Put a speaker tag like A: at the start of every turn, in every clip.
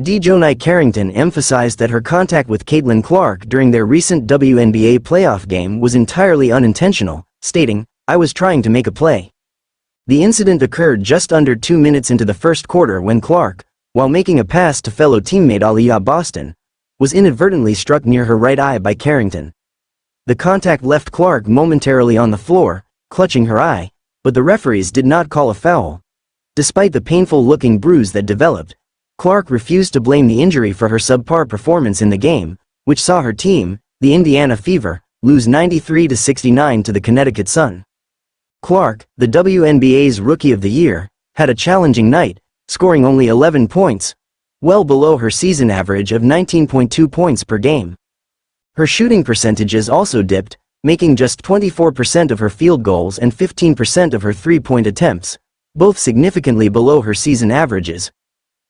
A: DiJonai Carrington emphasized that her contact with Caitlin Clark during their recent WNBA playoff game was entirely unintentional, stating, "I was trying to make a play." The incident occurred just under 2 minutes into the first quarter when Clark, while making a pass to fellow teammate Aliyah Boston, was inadvertently struck near her right eye by Carrington. The contact left Clark momentarily on the floor, clutching her eye, but the referees did not call a foul. Despite the painful-looking bruise that developed, Clark refused to blame the injury for her subpar performance in the game, which saw her team, the Indiana Fever, lose 93-69 to the Connecticut Sun. Clark, the WNBA's Rookie of the Year, had a challenging night, scoring only 11 points, well below her season average of 19.2 points per game. Her shooting percentages also dipped, making just 24% of her field goals and 15% of her three-point attempts, both significantly below her season averages.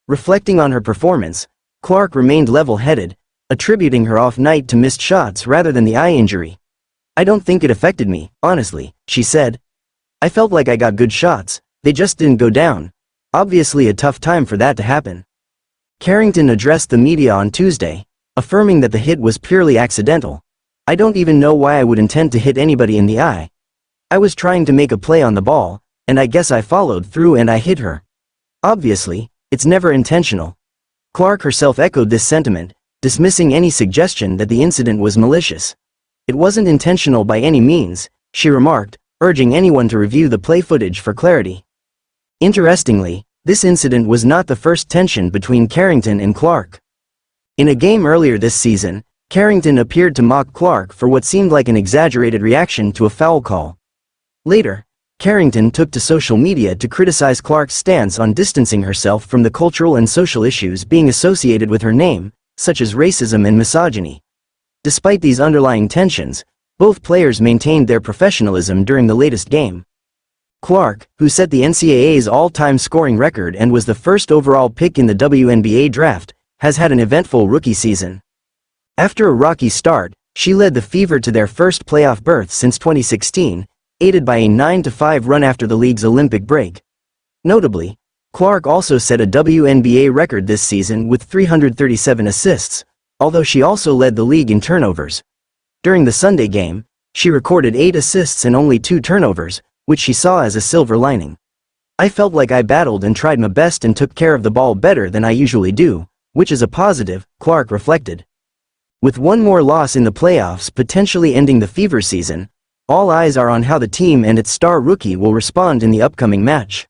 A: Reflecting on her performance, Clark remained level-headed, attributing her off night to missed shots rather than the eye injury. "I don't think it affected me, honestly," she said. "I felt like I got good shots, they just didn't go down. Obviously a tough time for that to happen." Carrington addressed the media on Tuesday, affirming that the hit was purely accidental. "I don't even know why I would intend to hit anybody in the eye. I was trying to make a play on the ball, and I guess I followed through and I hit her. Obviously, it's never intentional." Clark herself echoed this sentiment, dismissing any suggestion that the incident was malicious. "It wasn't intentional by any means," she remarked, urging anyone to review the play footage for clarity. Interestingly, this incident was not the first tension between Carrington and Clark. In a game earlier this season, Carrington appeared to mock Clark for what seemed like an exaggerated reaction to a foul call. Later, Carrington took to social media to criticize Clark's stance on distancing herself from the cultural and social issues being associated with her name, such as racism and misogyny. Despite these underlying tensions, both players maintained their professionalism during the latest game. Clark, who set the NCAA's all-time scoring record and was the first overall pick in the WNBA draft, has had an eventful rookie season. After a rocky start, she led the Fever to their first playoff berth since 2016, aided by a 9-5 run after the league's Olympic break. Notably, Clark also set a WNBA record this season with 337 assists, although she also led the league in turnovers. During the Sunday game, she recorded 8 assists and only 2 turnovers, which she saw as a silver lining. "I felt like I battled and tried my best and took care of the ball better than I usually do, which is a positive," Clark reflected. With one more loss in the playoffs potentially ending the Fever season, all eyes are on how the team and its star rookie will respond in the upcoming match.